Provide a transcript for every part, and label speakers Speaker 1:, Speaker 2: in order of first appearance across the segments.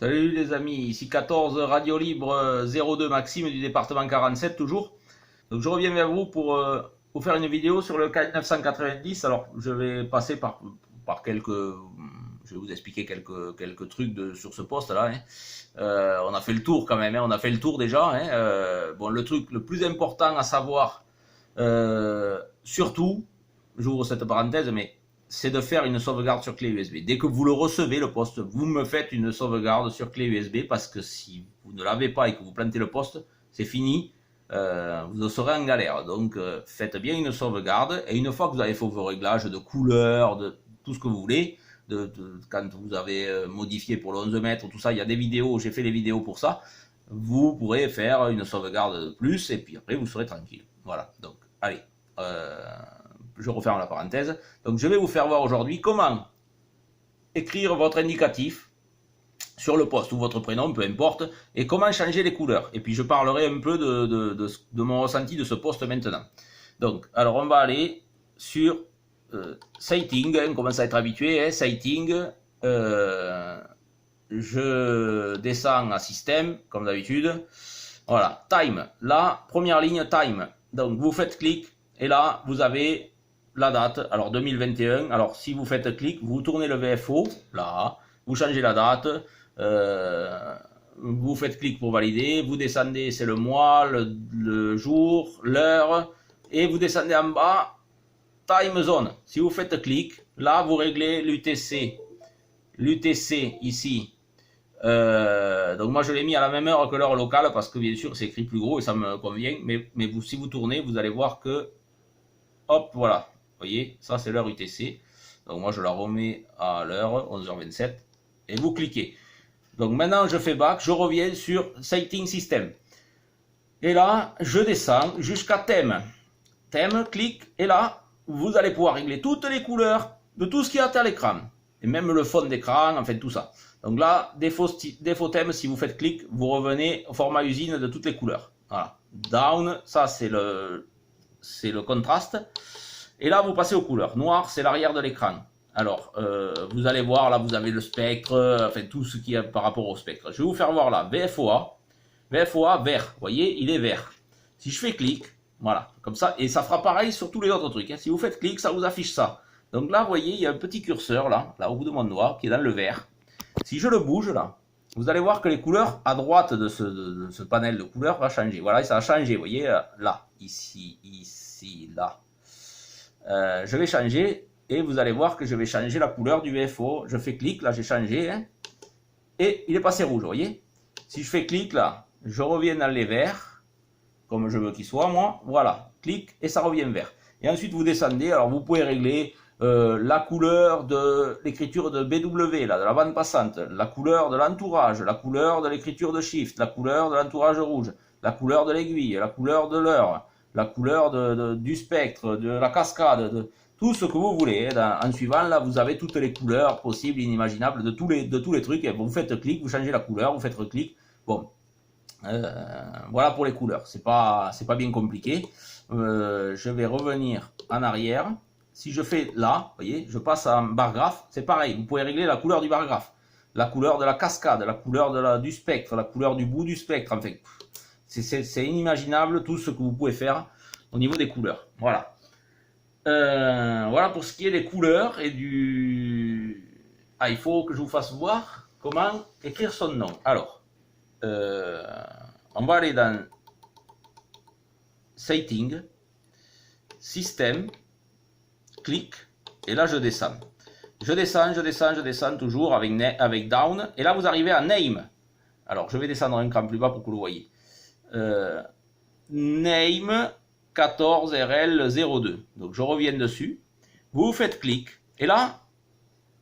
Speaker 1: Salut les amis, ici 14 Radio Libre 02 Maxime du département 47 toujours. Donc je reviens vers vous pour vous faire une vidéo sur le CAN 990. Alors je vais passer par quelques... Je vais vous expliquer quelques trucs sur ce poste là. On a fait le tour quand même, on a fait le tour déjà. Bon, le truc le plus important à savoir, surtout, j'ouvre cette parenthèse, mais c'est de faire une sauvegarde sur clé USB. Dès que vous le recevez, le poste, vous me faites une sauvegarde sur clé USB parce que si vous ne l'avez pas et que vous plantez le poste, c'est fini, vous serez en galère. Donc faites bien une sauvegarde et une fois que vous avez fait vos réglages de couleur, de tout ce que vous voulez, quand vous avez modifié pour le 11 mètres, tout ça, il y a des vidéos, j'ai fait des vidéos pour ça, vous pourrez faire une sauvegarde de plus et puis après vous serez tranquille. Voilà, donc allez. Je referme la parenthèse. Donc je vais vous faire voir aujourd'hui comment écrire votre indicatif sur le poste ou votre prénom, peu importe, et comment changer les couleurs. Et puis je parlerai un peu de mon ressenti de ce poste maintenant. Donc, alors on va aller sur Sighting, on commence à être habitué, Sighting, je descends à Système, comme d'habitude. Voilà, Time, la première ligne Time. Donc vous faites clic, et là vous avez la date, alors 2021, alors si vous faites clic, vous tournez le VFO, là, vous changez la date, vous faites clic pour valider, vous descendez, c'est le mois, le jour, l'heure, et vous descendez en bas, time zone. Si vous faites clic, là vous réglez l'UTC ici. Donc moi je l'ai mis à la même heure que l'heure locale parce que bien sûr c'est écrit plus gros et ça me convient, mais si vous tournez, vous allez voir que, hop, voilà. Vous voyez, ça c'est l'heure UTC. Donc moi je la remets à l'heure 11h27 et vous cliquez. Donc maintenant je fais back, je reviens sur Sighting System. Et là je descends jusqu'à thème. Thème, clic, et là vous allez pouvoir régler toutes les couleurs de tout ce qui est à l'écran. Et même le fond d'écran, en fait tout ça. Donc là, défaut thème, si vous faites clic, vous revenez au format usine de toutes les couleurs. Voilà. Down, ça c'est le contraste. Et là, vous passez aux couleurs. Noir, c'est l'arrière de l'écran. Alors, vous allez voir, là, vous avez le spectre, enfin, tout ce qui est par rapport au spectre. Je vais vous faire voir là, VFOA. VFOA, vert. Vous voyez, il est vert. Si je fais clic, voilà, comme ça, et ça fera pareil sur tous les autres trucs. Hein. Si vous faites clic, ça vous affiche ça. Donc là, vous voyez, il y a un petit curseur, là au bout de mon doigt, qui est dans le vert. Si je le bouge, là, vous allez voir que les couleurs à droite de ce panel de couleurs va changer. Voilà, et ça a changé, vous voyez, là, ici, là. Je vais changer et vous allez voir que je vais changer la couleur du VFO. Je fais clic, là j'ai changé, hein, et il est passé rouge, vous voyez. Si je fais clic là, je reviens dans les verts, comme je veux qu'il soit moi, voilà, clic et ça revient vert. Et ensuite vous descendez, alors vous pouvez régler la couleur de l'écriture de BW, là, de la bande passante, la couleur de l'entourage, la couleur de l'écriture de Shift, la couleur de l'entourage rouge, la couleur de l'aiguille, la couleur de l'heure, la couleur du spectre, de la cascade, de tout ce que vous voulez. En suivant, là, vous avez toutes les couleurs possibles, inimaginables, de tous les trucs. Et vous faites clic, vous changez la couleur, vous faites clic. Bon, voilà pour les couleurs. C'est pas bien compliqué. Je vais revenir en arrière. Si je fais là, vous voyez, je passe en bar graphe. C'est pareil, vous pouvez régler la couleur du bar graphe, la couleur de la cascade, la couleur du spectre, la couleur du bout du spectre, enfin. C'est inimaginable tout ce que vous pouvez faire au niveau des couleurs. Voilà. Voilà pour ce qui est des couleurs et du... Ah, il faut que je vous fasse voir comment écrire son nom. Alors, on va aller dans Sighting, Système, clic, et là je descends. Je descends toujours avec Down, et là vous arrivez à Name. Alors, je vais descendre un cran plus bas pour que vous le voyez. Name 14RL02. Donc je reviens dessus. Vous faites clic. Et là,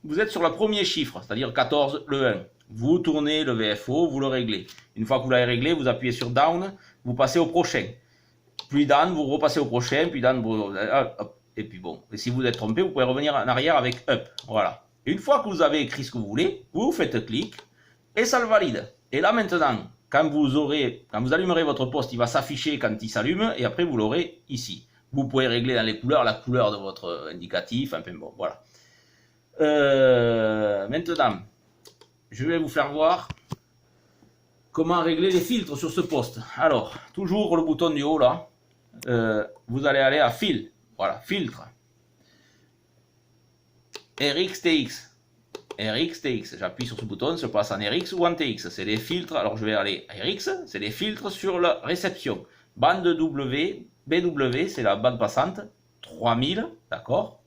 Speaker 1: vous êtes sur le premier chiffre, c'est-à-dire 14, le 1. Vous tournez le VFO, vous le réglez. Une fois que vous l'avez réglé, vous appuyez sur Down, vous passez au prochain. Puis Down, vous repassez au prochain, puis Down, et puis bon. Et si vous êtes trompé, vous pouvez revenir en arrière avec Up. Voilà. Une fois que vous avez écrit ce que vous voulez, vous faites clic et ça le valide. Et là maintenant, quand vous allumerez votre poste, il va s'afficher quand il s'allume, et après vous l'aurez ici. Vous pouvez régler dans les couleurs la couleur de votre indicatif, enfin bon, voilà. Maintenant, je vais vous faire voir comment régler les filtres sur ce poste. Alors, toujours le bouton du haut là, vous allez aller à fil, voilà, filtre, RX-TX, RX-TX, j'appuie sur ce bouton, je passe en RX ou en TX, c'est les filtres, alors je vais aller à RX, c'est les filtres sur la réception, bande W, BW, c'est la bande passante, 3000, d'accord,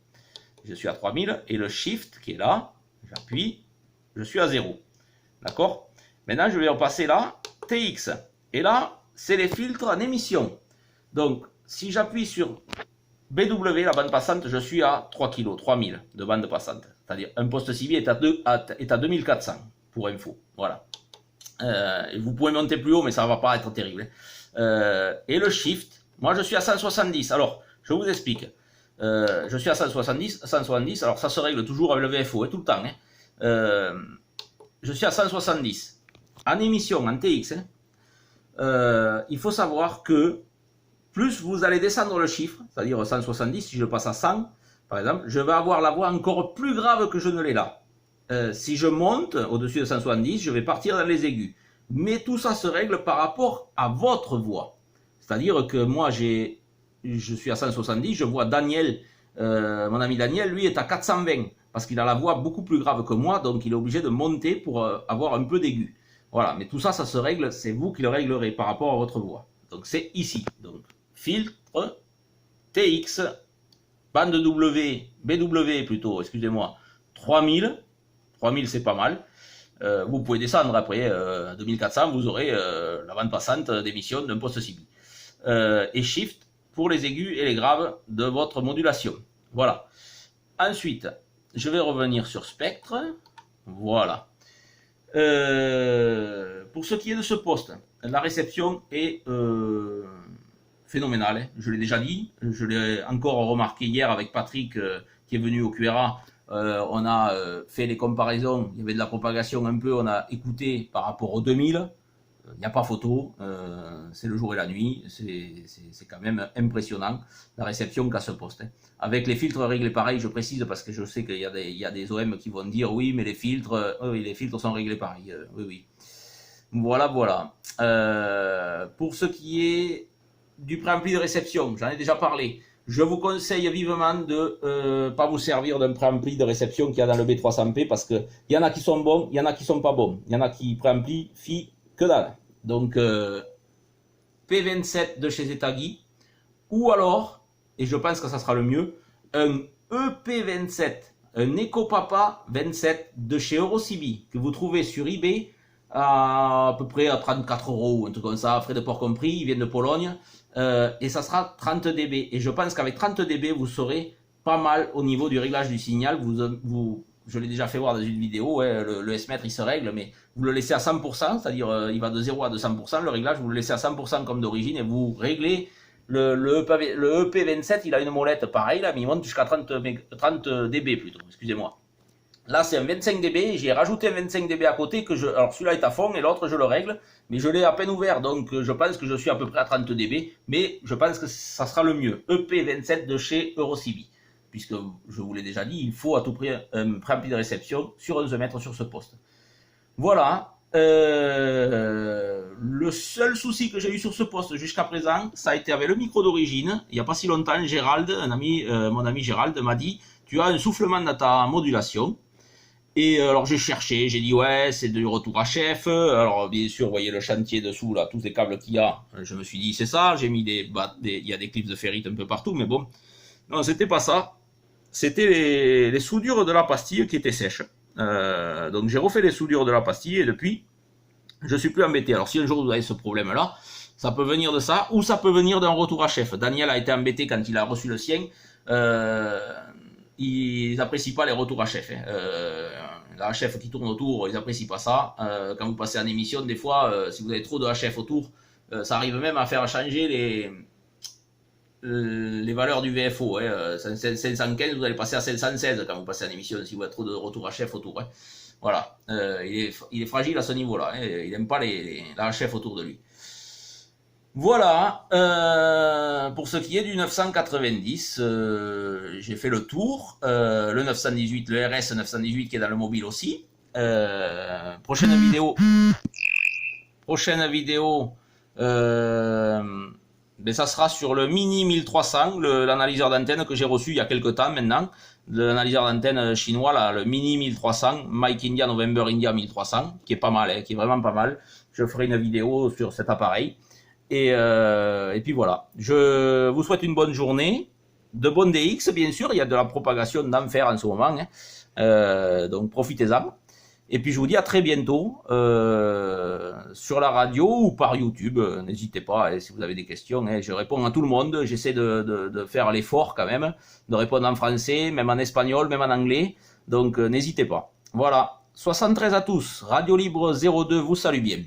Speaker 1: je suis à 3000, et le Shift qui est là, j'appuie, je suis à 0, d'accord. Maintenant, je vais repasser là, TX, et là, c'est les filtres en émission. Donc, si j'appuie sur BW, la bande passante, je suis à 3 kg, 3000 de bande passante. C'est-à-dire, un poste civier est à 2400, pour info. Voilà. Vous pouvez monter plus haut, mais ça ne va pas être terrible. Et le Shift, moi, je suis à 170. Alors, je vous explique. Je suis à 170, alors ça se règle toujours avec le VFO, tout le temps. Je suis à 170. En émission, en TX, il faut savoir que plus vous allez descendre le chiffre, c'est-à-dire 170, si je passe à 100, par exemple, je vais avoir la voix encore plus grave que je ne l'ai là. Si je monte au-dessus de 170, je vais partir dans les aigus. Mais tout ça se règle par rapport à votre voix. C'est-à-dire que moi, je suis à 170, je vois Daniel, mon ami Daniel, lui est à 420, parce qu'il a la voix beaucoup plus grave que moi, donc il est obligé de monter pour avoir un peu d'aigu. Voilà, mais tout ça, ça se règle, c'est vous qui le réglerez par rapport à votre voix. Donc c'est ici. Donc filtre, TX, bande W, BW plutôt, excusez-moi, 3000. 3000 c'est pas mal. Vous pouvez descendre après 2400, vous aurez la bande passante d'émission d'un poste cible. Et Shift pour les aigus et les graves de votre modulation. Voilà. Ensuite, je vais revenir sur Spectre. Voilà. Pour ce qui est de ce poste, la réception est phénoménale. Je l'ai déjà dit, je l'ai encore remarqué hier avec Patrick qui est venu au QRA. On a fait les comparaisons, il y avait de la propagation un peu, on a écouté par rapport aux 2000. Il n'y a pas photo, c'est le jour et la nuit, c'est quand même impressionnant la réception qu'a ce poste. Avec les filtres réglés pareil, je précise parce que je sais qu'il y a des OM qui vont dire oui, mais les filtres sont réglés pareil. Oui. Voilà. Pour ce qui est du préampli de réception, j'en ai déjà parlé. Je vous conseille vivement de ne pas vous servir d'un préampli de réception qu'il y a dans le B300P parce qu'il y en a qui sont bons, il y en a qui sont pas bons. Il y en a qui préamplifient que dalle. Donc, P27 de chez Zetagi, ou alors, et je pense que ça sera le mieux, un EP27, un EcoPapa 27 de chez Eurocibi, que vous trouvez sur eBay à peu près à 34 €, un truc comme ça, frais de port compris, ils viennent de Pologne, et ça sera 30 dB. Et je pense qu'avec 30 dB, vous serez pas mal au niveau du réglage du signal. Je l'ai déjà fait voir dans une vidéo, le S-mètre il se règle, mais vous le laissez à 100%, c'est-à-dire il va de 0 à 200%, le réglage, vous le laissez à 100% comme d'origine et vous réglez le EP27, il a une molette pareille, là, mais il monte jusqu'à 30 dB plutôt, excusez-moi. Là c'est un 25 dB, j'ai rajouté un 25 dB à côté, alors celui-là est à fond et l'autre je le règle, mais je l'ai à peine ouvert, donc je pense que je suis à peu près à 30 dB, mais je pense que ça sera le mieux, EP27 de chez Eurocibi. Puisque je vous l'ai déjà dit, il faut à tout prix un préampli de réception sur 11 mètres sur ce poste. Voilà. Le seul souci que j'ai eu sur ce poste jusqu'à présent, ça a été avec le micro d'origine. Il n'y a pas si longtemps, Gérald, mon ami Gérald m'a dit, tu as un soufflement dans ta modulation. Et alors j'ai cherché, j'ai dit ouais, c'est du retour à chef. Alors bien sûr, vous voyez le chantier dessous, là, tous les câbles qu'il y a. Je me suis dit c'est ça, j'ai mis il y a des clips de ferrite un peu partout, mais bon. Non, c'était pas ça. C'était les soudures de la pastille qui étaient sèches. Donc j'ai refait les soudures de la pastille et depuis, je suis plus embêté. Alors si un jour vous avez ce problème-là, ça peut venir de ça ou ça peut venir d'un retour à chef. Daniel a été embêté quand il a reçu le sien. Ils n'apprécient pas les retours à chef. La HF qui tourne autour, ils n'apprécient pas ça. Quand vous passez en émission, des fois, si vous avez trop de HF autour, ça arrive même à faire changer les valeurs du VFO. 515, vous allez passer à 516 quand vous passez en émission, si vous avez trop de retour HF autour. Voilà. Il est fragile à ce niveau-là. Il n'aime pas la HF autour de lui. Voilà, pour ce qui est du 990, j'ai fait le tour, le 918, le RS 918 qui est dans le mobile aussi. Prochaine vidéo, prochaine vidéo, ben ça sera sur le Mini 1300, l'analyseur d'antenne que j'ai reçu il y a quelques temps maintenant, l'analyseur d'antenne chinois, là, le Mini 1300, Mike India November India 1300, qui est pas mal, hein, qui est vraiment pas mal. Je ferai une vidéo sur cet appareil. Et puis voilà, je vous souhaite une bonne journée, de bonnes DX bien sûr, il y a de la propagation d'enfer en ce moment, hein. Donc profitez-en. Et puis je vous dis à très bientôt sur la radio ou par YouTube. N'hésitez pas, hein, si vous avez des questions. Hein, je réponds à tout le monde. J'essaie de faire l'effort quand même, de répondre en français, même en espagnol, même en anglais. Donc n'hésitez pas. Voilà, 73 à tous. Radio Libre 02 vous salue bien.